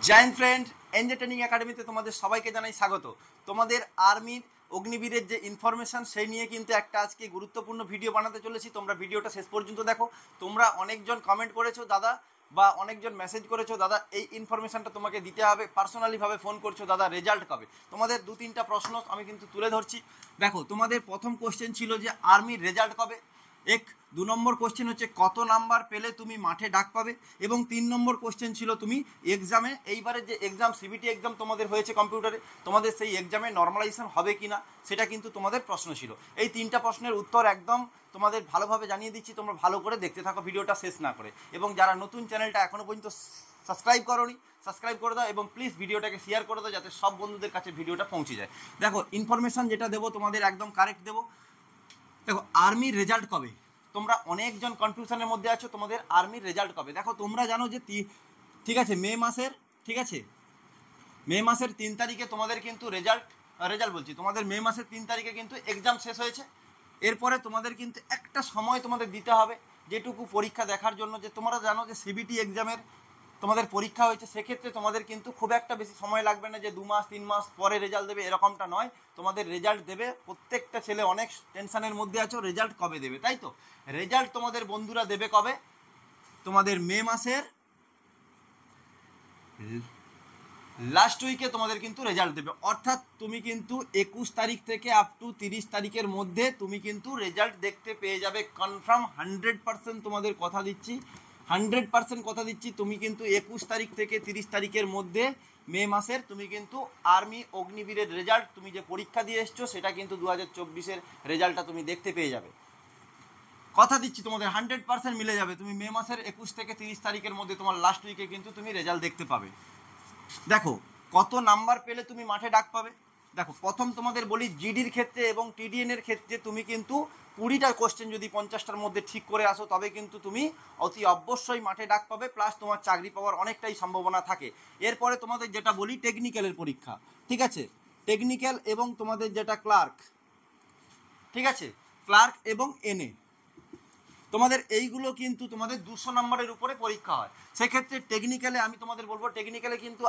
Joint friend NJ training একাডেমিতে তোমাদের সবাইকে জানাই স্বাগত। তোমাদের আর্মির অগ্নিবীরের যে ইনফরমেশন সেই নিয়ে কিন্তু একটা আজকে গুরুত্বপূর্ণ ভিডিও বানাতে চলেছি। তোমরা ভিডিওটা শেষ পর্যন্ত দেখো। তোমরা অনেকজন কমেন্ট করেছো দাদা, বা অনেকজন মেসেজ করেছো দাদা এই ইনফরমেশনটা তোমাকে দিতে হবে, পার্সোনালিভাবে ফোন করছো দাদা রেজাল্ট কবে। তোমাদের দু তিনটা প্রশ্ন আমি কিন্তু তুলে ধরছি। দেখো, তোমাদের প্রথম কোশ্চেন ছিল যে আর্মির রেজাল্ট কবে। দু নম্বর কোশ্চেন হচ্ছে কত নাম্বার পেলে তুমি মাঠে ডাক পাবে, এবং 3 নম্বর কোশ্চেন ছিল তুমি এক্সামে, এইবারে যে এক্সাম সিবিটি এক্সাম তোমাদের হয়েছে কম্পিউটারে, তোমাদের সেই এক্সামে নর্মালাইজেশন হবে কিনা সেটা কিন্তু তোমাদের প্রশ্ন ছিল। এই 3টা প্রশ্নের উত্তর একদম তোমাদের ভালোভাবে জানিয়ে দিচ্ছি, তোমরা ভালো করে দেখতে থাকো ভিডিওটা শেষ না করে। এবং যারা নতুন চ্যানেলটা এখনও পর্যন্ত সাবস্ক্রাইব করোনি সাবস্ক্রাইব করে দাও, এবং প্লিজ ভিডিওটাকে শেয়ার করে দাও যাতে সব বন্ধুদের কাছে ভিডিওটা পৌঁছে যায়। দেখো, ইনফরমেশন যেটা দেবো তোমাদের একদম কারেক্ট দেবো। দেখো, আর্মির রেজাল্ট কবে, তোমরা অনেকজন কনফিউশনের মধ্যে আছো তোমাদের আর্মির রেজাল্ট কবে। দেখো, তোমরা জানো যে ঠিক আছে মে মাসের, ঠিক আছে মে মাসের 3 তারিখে তোমাদের কিন্তু রেজাল্ট বলছি, তোমাদের মে মাসের 3 তারিখে কিন্তু এক্সাম শেষ হয়েছে। এরপরে তোমাদের কিন্তু একটা সময় তোমাদের দিতে হবে যেটুকু পরীক্ষা দেখার জন্য, যে তোমরা জানো যে সিবিটি এক্সামের তোমাদের পরীক্ষা হয়েছে, সেক্ষেত্রে তোমাদের কিন্তু খুব একটা বেশি সময় লাগবে না যে 2 মাস 3 মাস পরে রেজাল্ট দেবে, এরকমটা নয়। তোমাদের রেজাল্ট দেবে, প্রত্যেকটা ছেলে অনেক টেনশনের মধ্যে আছো রেজাল্ট কবে দেবে, তাই তো। রেজাল্ট তোমাদের বন্ধুরা দেবে কবে, তোমাদের মে মাসের লাস্ট উইকে তোমাদের কিন্তু রেজাল্ট দেবে। অর্থাৎ তুমি কিন্তু 21 তারিখ থেকে আপ টু 30 তারিখের মধ্যে তুমি কিন্তু রেজাল্ট দেখতে পেয়ে যাবে কনফার্ম। 100% তোমাদের কথা দিচ্ছি, 100% কথা দিচ্ছি, তুমি কিন্তু 21 তারিখ থেকে 30 তারিখের মধ্যে মে মাসের তুমি কিন্তু আর্মি অগ্নিবীরের রেজাল্ট, তুমি যে পরীক্ষা দিয়ে এসছো সেটা কিন্তু 2024-এর রেজাল্টটা তুমি দেখতে পেয়ে যাবে। কথা দিচ্ছি তোমাদের 100% মিলে যাবে। তুমি মে মাসের 21 থেকে 30 তারিখের মধ্যে তোমার লাস্ট উইকে কিন্তু তুমি রেজাল্ট দেখতে পাবে। দেখো, কত নাম্বার পেলে তুমি মাঠে ডাক পাবে। দেখো, প্রথম তোমাদের বলি জিডির ক্ষেত্রে এবং টিডিএন এর ক্ষেত্রে তুমি কিন্তু 20টা কোশ্চেন যদি 50টার মধ্যে ঠিক করে আসো তবে কিন্তু তুমি অতি অবশ্যই মাঠে ডাক পাবে, প্লাস তোমার চাকরি পাওয়ার অনেকটাই সম্ভাবনা থাকে। এরপরে তোমাদের যেটা বলি টেকনিক্যালের পরীক্ষা, ঠিক আছে, টেকনিক্যাল এবং তোমাদের যেটা ক্লার্ক, ঠিক আছে, ক্লার্ক এবং এনএ, তোমাদের এইগুলো কিন্তু তোমাদের 200 নম্বরের উপরে পরীক্ষা হয়। সেক্ষেত্রে টেকনিক্যালে আমি তোমাদের বলবো, টেকনিক্যালে কিন্তু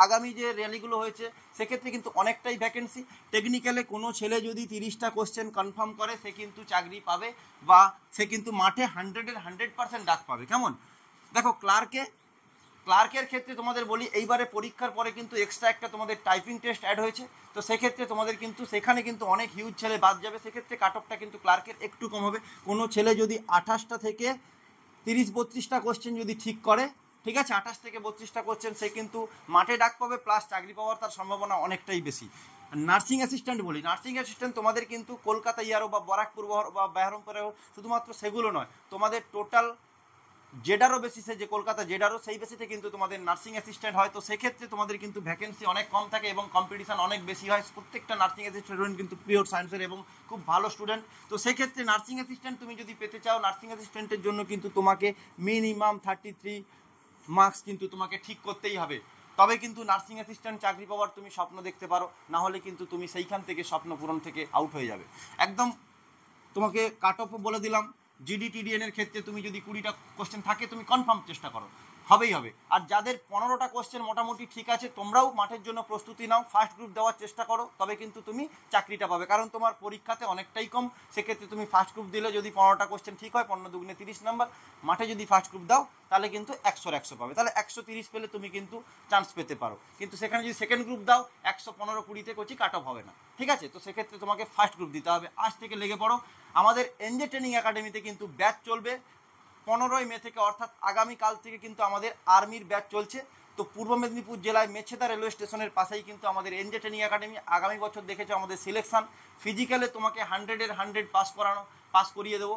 আগামী যে র্যালিগুলো হয়েছে সেক্ষেত্রে কিন্তু অনেকটাই ভ্যাকেন্সি। টেকনিক্যালে কোনো ছেলে যদি 30টা কোশ্চেন কনফার্ম করে সে কিন্তু চাকরি পাবে, বা সে কিন্তু মাঠে 100% ডাক পাবে। কেমন? দেখো, ক্লার্কের ক্ষেত্রে তোমাদের বলি, এইবারে পরীক্ষার পরে কিন্তু এক্সট্রা একটা তোমাদের টাইপিং টেস্ট অ্যাড হয়েছে। তো সেক্ষেত্রে তোমাদের কিন্তু সেখানে কিন্তু অনেক হিউজ ছেলে বাদ যাবে। সেক্ষেত্রে কাট অফটা কিন্তু ক্লার্কের একটু কম হবে। কোনো ছেলে যদি 28টা থেকে 30-32টা কোশ্চেন যদি ঠিক করে, ঠিক আছে, 28 থেকে 32টা কোশ্চেন, সে কিন্তু মাঠে ডাক পাবে, প্লাস চাকরি পাওয়ার তার সম্ভাবনা অনেকটাই বেশি। নার্সিং অ্যাসিস্ট্যান্ট বলি, নার্সিং অ্যাসিস্ট্যান্ট তোমাদের কিন্তু কলকাতা ইয়ারো বা ব্যারাকপুর বা বেহরমপুরে শুধুমাত্র সেগুলো নয়, তোমাদের টোটাল জেডারও বেসিসে, যে কলকাতা জেডারও সেই বেসিসে কিন্তু তোমাদের নার্সিং অ্যাসিস্ট্যান্ট হয়। তো সেক্ষেত্রে তোমাদের কিন্তু ভ্যাকেন্সি অনেক কম থাকে এবং কম্পিটিশন অনেক বেশি হয়। প্রত্যেকটা নার্সিং অ্যাসিস্ট্যান্ট কিন্তু পিওর সায়েন্সের এবং খুব ভালো স্টুডেন্ট। তো সেক্ষেত্রে নার্সিং অ্যাসিস্ট্যান্ট তুমি যদি পেতে চাও, নার্সিং অ্যাসিস্ট্যান্টের জন্য কিন্তু তোমাকে মিনিমাম 33 মার্কস কিন্তু তোমাকে ঠিক করতেই হবে, তবে কিন্তু নার্সিং অ্যাসিস্ট্যান্ট চাকরি পাওয়ার তুমি স্বপ্ন দেখতে পারো। না হলে কিন্তু তুমি সেইখান থেকে স্বপ্ন পূরণ থেকে আউট হয়ে যাবে একদম। তোমাকে কাট অফও বলে দিলাম। জিডি টিডিএন এর ক্ষেত্রে তুমি যদি 20টা কোশ্চেন থাকে তুমি কনফার্ম চেষ্টা করো, হবেই হবে। আর যাদের 15টা কোশ্চেন মোটামুটি ঠিক আছে, তোমরাও মাঠের জন্য প্রস্তুতি নাও, ফার্স্ট গ্রুপ দেওয়ার চেষ্টা করো, তবে কিন্তু তুমি চাকরিটা পাবে। কারণ তোমার পরীক্ষাতে অনেকটাই কম, সেক্ষেত্রে তুমি ফার্স্ট গ্রুপ দিলে যদি 15টা কোশ্চেন ঠিক হয়, 15 দুগুণে 30 নাম্বার, মাঠে যদি ফার্স্ট গ্রুপ দাও তাহলে কিন্তু 100 পাবে। তাহলে 130 পেলে তুমি কিন্তু চান্স পেতে পারো। কিন্তু সেখানে যদি সেকেন্ড গ্রুপ দাও 115-20তে করছি কাট অফ হবে না, ঠিক আছে। তো সেক্ষেত্রে তোমাকে ফার্স্ট গ্রুপ দিতে হবে। আজ থেকে লেগে পড়ো। আমাদের এনজে ট্রেনিং একাডেমিতে কিন্তু ব্যাচ চলবে 15ই মে থেকে, অর্থাৎ আগামীকাল থেকে কিন্তু আমাদের আর্মির ব্যাচ চলছে। তো পূর্ব মেদিনীপুর জেলায় মেছেদা রেলওয়ে স্টেশনের পাশেই কিন্তু আমাদের এনজে ট্রেনিং একাডেমি। আগামী বছর দেখেছো আমাদের সিলেকশন, ফিজিক্যালে তোমাকে 100-এর 100 পাস করিয়ে দেবো।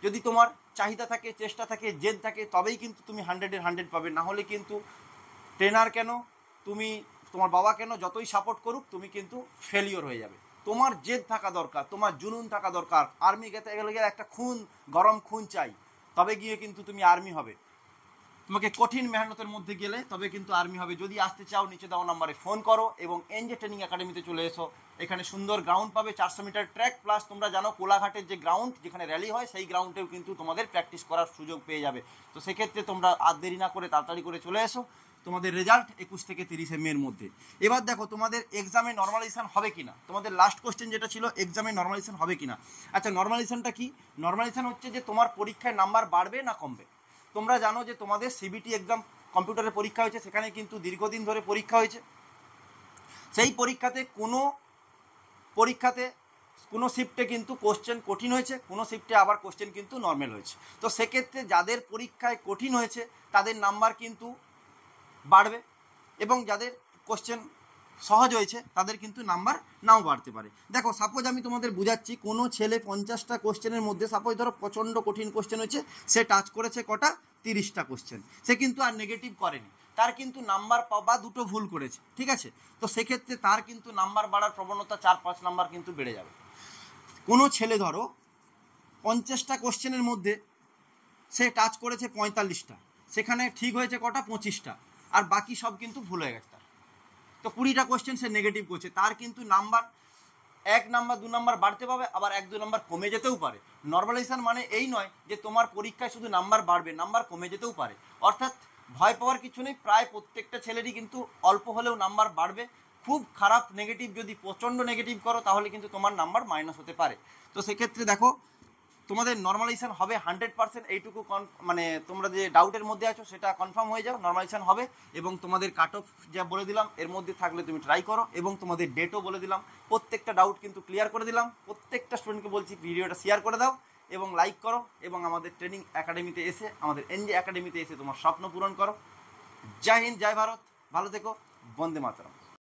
যদি তোমার চাহিদা থাকে, চেষ্টা থাকে, জেদ থাকে, তবেই কিন্তু তুমি 100-এর 100 পাবে। না হলে কিন্তু ট্রেনার কেন, তুমি তোমার বাবা কেন যতই সাপোর্ট করুক, তুমি কিন্তু ফেলিওর হয়ে যাবে। তোমার জেদ থাকা দরকার, তোমার জুনুন থাকা দরকার। আর্মি গেতে গেলে একটা গরম খুন চাই, তবে গিয়ে কিন্তু তুমি আর্মি হবে। তোমাকে কঠিন মেহনতের মধ্যে গেলে তবে কিন্তু আর্মি হবে। যদি আসতে চাও নিচে দেওয়া নাম্বারে ফোন করো এবং এনজে ট্রেনিং একাডেমিতে চলে এসো। এখানে সুন্দর গ্রাউন্ড পাবে, 400 মিটার ট্র্যাক, প্লাস তোমরা জানো কোলাঘাটের যে গ্রাউন্ড যেখানে র্যালি হয় সেই গ্রাউন্ডেও কিন্তু তোমাদের প্র্যাকটিস করার সুযোগ পেয়ে যাবে। তো সেক্ষেত্রে তোমরা আর দেরি না করে তাড়াতাড়ি করে চলে এসো। তোমাদের রেজাল্ট 21 থেকে 30 মের মধ্যে। এবার দেখো তোমাদের এক্সামে নর্মালাইজেশন হবে কিনা, তোমাদের লাস্ট কোশ্চেন যেটা ছিল এক্সামে নর্মালাইজেশন হবে কিনা। আচ্ছা নর্মালাইজেশনটা কি? নর্মালাইজেশন হচ্ছে যে তোমার পরীক্ষায় নাম্বার বাড়বে না কমবে। তোমরা জানো যে তোমাদের সিবিটি এক্সাম কম্পিউটারের পরীক্ষা হয়েছে, সেখানে কিন্তু দীর্ঘদিন ধরে পরীক্ষা হয়েছে। সেই পরীক্ষাতে কোনো শিফটে কিন্তু কোশ্চেন কঠিন হয়েছে, কোনো শিফটে আবার কোশ্চেন কিন্তু নর্মাল হয়েছে। তো সেক্ষেত্রে যাদের পরীক্ষায় কঠিন হয়েছে তাদের নাম্বার কিন্তু বাড়বে, এবং যাদের কোশ্চেন সহজ হয়েছে তাদের কিন্তু নাম্বার নাও বাড়তে পারে। দেখো সাপোজ আমি তোমাদের বুঝাচ্ছি, কোনো ছেলে 50টা কোশ্চেনের মধ্যে সাপোজ ধরো প্রচণ্ড কঠিন কোশ্চেন হয়েছে, সে টাচ করেছে কটা 30টা কোশ্চেন, সে কিন্তু আর নেগেটিভ করেনি, তার কিন্তু নাম্বার বা দুটো ভুল করেছে, ঠিক আছে। তো সেক্ষেত্রে তার কিন্তু নাম্বার বাড়ার প্রবণতা 4-5 নাম্বার কিন্তু বেড়ে যাবে। কোনো ছেলে ধরো 50টা কোশ্চেনের মধ্যে সে টাচ করেছে 45টা, সেখানে ঠিক হয়েছে কটা 25টা, আর বাকি সব কিন্তু ভুল হয়ে গেছে তার। তো 20টা কোশ্চেন সে নেগেটিভ করছে, তার কিন্তু নাম্বার 1 নাম্বার 2 নাম্বার বাড়তে পাবে, আবার 1-2 নাম্বার কমে যেতেও পারে। নর্মালাইজেশন মানে এই নয় যে তোমার পরীক্ষায় শুধু নাম্বার বাড়বে, নাম্বার কমে যেতেও পারে। অর্থাৎ ভয় পাওয়ার কিছু নেই, প্রায় প্রত্যেকটা ছেলেরই কিন্তু অল্প হলেও নাম্বার বাড়বে। খুব খারাপ নেগেটিভ যদি প্রচণ্ড নেগেটিভ করো তাহলে কিন্তু তোমার নাম্বার মাইনাস হতে পারে। তো সেক্ষেত্রে দেখো তোমাদের নর্মালাইজেশন হবে 100%, এইটুকু মানে তোমরা যে ডাউটের মধ্যে আছো সেটা কনফার্ম হয়ে যাও, নর্মালাইজেশন হবে। এবং তোমাদের কাট অফ যা বলে দিলাম এর মধ্যে থাকলে তুমি ট্রাই করো, এবং তোমাদের ডেটও বলে দিলাম, প্রত্যেকটা ডাউট কিন্তু ক্লিয়ার করে দিলাম। প্রত্যেকটা স্টুডেন্টকে বলছি ভিডিওটা শেয়ার করে দাও এবং লাইক করো, এবং আমাদের ট্রেনিং একাডেমিতে এসে, আমাদের এনজে একাডেমিতে এসে তোমার স্বপ্ন পূরণ করো। জয় হিন্দ, জয় ভারত, ভালো থেকো, বন্দে মাতরম।